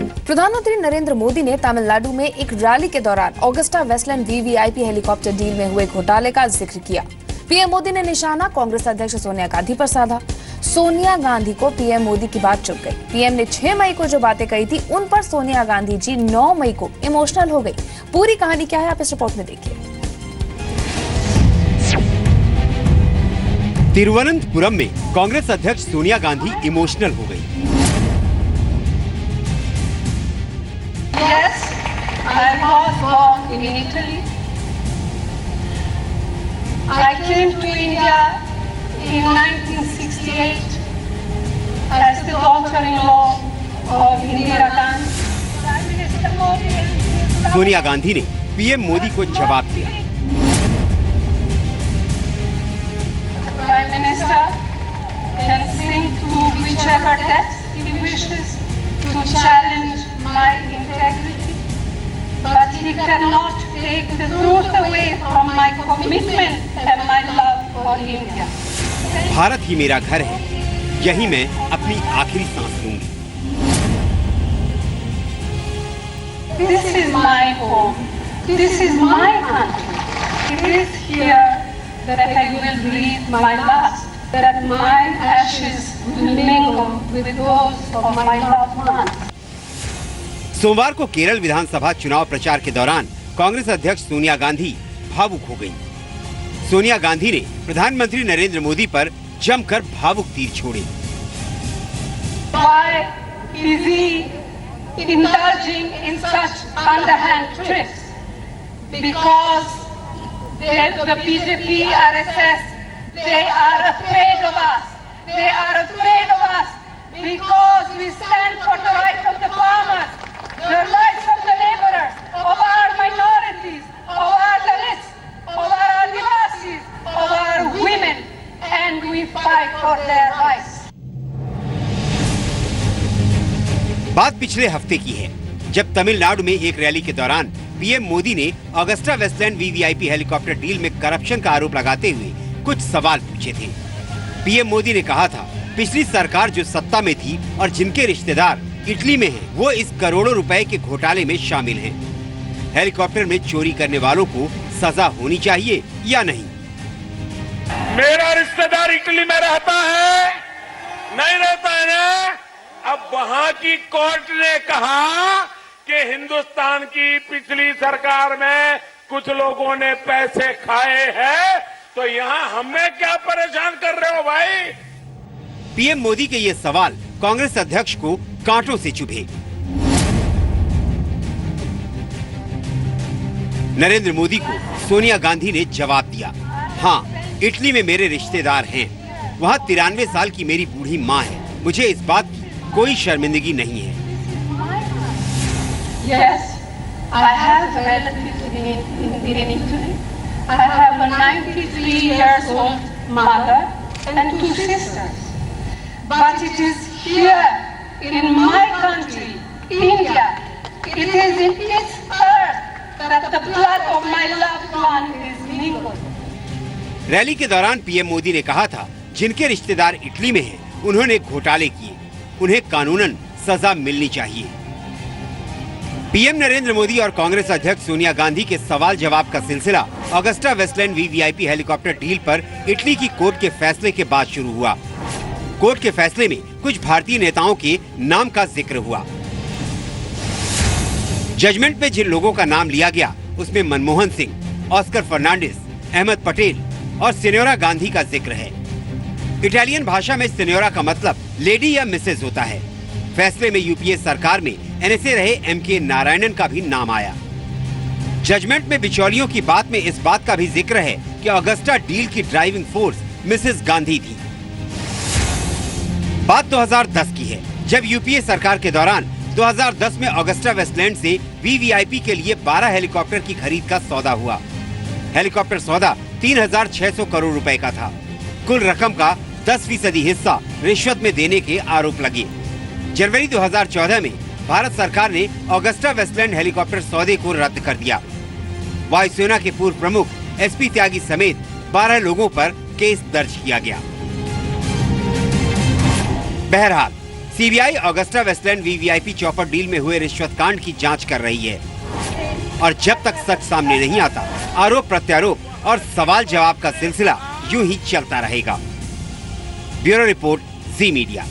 प्रधानमंत्री नरेंद्र मोदी ने तमिलनाडु में एक रैली के दौरान Augusta Westland VVIP helicopter deal में हुए घोटाले का जिक्र किया। पीएम मोदी ने निशाना कांग्रेस अध्यक्ष सोनिया गांधी पर साधा। सोनिया गांधी को पीएम मोदी की बात चुभ गई। पीएम ने 6 मई को जो बातें कही थी उन पर सोनिया गांधी जी 9 मई को इमोशनल हो गई। पूरी कहानी क्या है आप इस रिपोर्ट में देखिए। तिरुवनंतपुरम में कांग्रेस अध्यक्ष सोनिया गांधी इमोशनल हो गई। Yes, I was born in Italy. I came to India in 1968 as the daughter-in-law of Indira Gandhi. Prime Minister Modi and Sonia Gandhi ने पीएम मोदी को जवाब दिया। Prime Minister can sing to whichever text he wishes to challenge my integrity, but he cannot take the truth away from my commitment and my love for India. Bharat ही मेरा घर है, यही मैं अपनी आखिरी सांस लूंगी। This is my home. This is my country. It is here that I will breathe my last, that my ashes will mingle with those of my loved ones. सोमवार को केरल विधानसभा चुनाव प्रचार के दौरान कांग्रेस अध्यक्ष सोनिया गांधी भावुक हो गयीं। सोनिया गांधी ने प्रधानमंत्री नरेंद्र मोदी पर जमकर भावुक तीर छोड़े। Why is he indulging in such underhand tricks? Because the BJP, RSS, they are afraid of us. They are afraid of us because we stand for the rights of the farmers, the rights of the laborers, of our minorities, of our Dalits, of our Adivasis, of our women, and we fight for their rights. बात पिछले हफ्ते की है, जब तमिलनाडु में एक rally के दौरान पीएम मोदी ने Augusta Westland VVIP helicopter deal में करप्शन का आरोप लगाते हुए कुछ सवाल पूछे थे। पीएम मोदी ने कहा था, पिछली सरकार जो सत्ता में थी और जिनके रिश्तेदार इटली में हैं, वो इस करोड़ों रुपए के घोटाले में शामिल हैं। हेलीकॉप्टर में चोरी करने वालों को सजा होनी चाहिए या नहीं? मेरा रिश्तेदार इटली में रहता है, नहीं रहता है ना? अब वहां की कोर्ट ने कहा कि हिंदुस्तान की पिछली सरकार में कुछ लोगों ने पैसे खाए हैं, तो यहां हमें क्या परेशान कर रहे हो भाई? पीएम मोदी के ये सवाल कांग्रेस अध्यक्ष को कांटों से चुभे। नरेंद्र मोदी को सोनिया गांधी ने जवाब दिया, हाँ, इटली में मेरे रिश्तेदार हैं, वहाँ 93 साल की मेरी बूढ़ी माँ है, मुझे इस बात की कोई शर्मिंदगी नहीं है। Yes, I have relatives in Italy. I have a 93 years old mother and 2 sisters. But it is here in my country, India, it is in its earth that the blood of my loved one is mingled. Rally के दौरान PM Modi ने कहा था, जिनके रिश्तेदार Italy में हैं, उन्होंने घोटाले किए, उन्हें कानूनन सजा मिलनी चाहिए। पीएम नरेंद्र मोदी और कांग्रेस अध्यक्ष सोनिया गांधी के सवाल जवाब का सिलसिला Augusta Westland VVIP helicopter deal पर इटली की कोर्ट के फैसले के बाद शुरू हुआ। कोर्ट के फैसले में कुछ भारतीय नेताओं के नाम का जिक्र हुआ। जजमेंट में जिन लोगों का नाम लिया गया उसमें मनमोहन सिंह, ऑस्कर फर्नांडिस, अहमद पटेल और सिन्योरा गांधी का जिक्र है। इटालियन भाषा में सिन्योरा का मतलब लेडी या मिसेज होता है। फैसले में यूपीए सरकार में एनएसए रहे एमके नारायणन का भी नाम आया। जजमेंट में बिचौलियों की बात में इस बात का भी जिक्र है कि ऑगस्टा डील की ड्राइविंग फोर्स मिसेस गांधी थी। बात 2010 की है, जब यूपीए सरकार के दौरान 2010 में ऑगस्टा वेस्टलैंड से वीवीआईपी के लिए 12 हेलीकॉप्टर की खरीद का सौदा हुआ। हेलीकॉप्टर सौदा 3,600 करोड़ रुपए का था। कुल रकम का 10% हिस्सा रिश्वत में देने के आरोप लगे। जनवरी 2014 में भारत सरकार ने ऑगस्टा वेस्टलैंड हेलीकॉप्टर सौदे को रद्द कर दिया। वायुसेना के पूर्व प्रमुख एसपी त्यागी समेत 12 लोगों पर केस दर्ज किया गया। बहरहाल CBI Augusta Westland VVIP chopper deal में हुए रिश्वत कांड की जांच कर रही है और जब तक सच सामने नहीं आता, आरोप प्रत्यारोप और सवाल जवाब का सिलसिला यूं ही चलता रहेगा। ब्यूरो रिपोर्ट, जी मीडिया।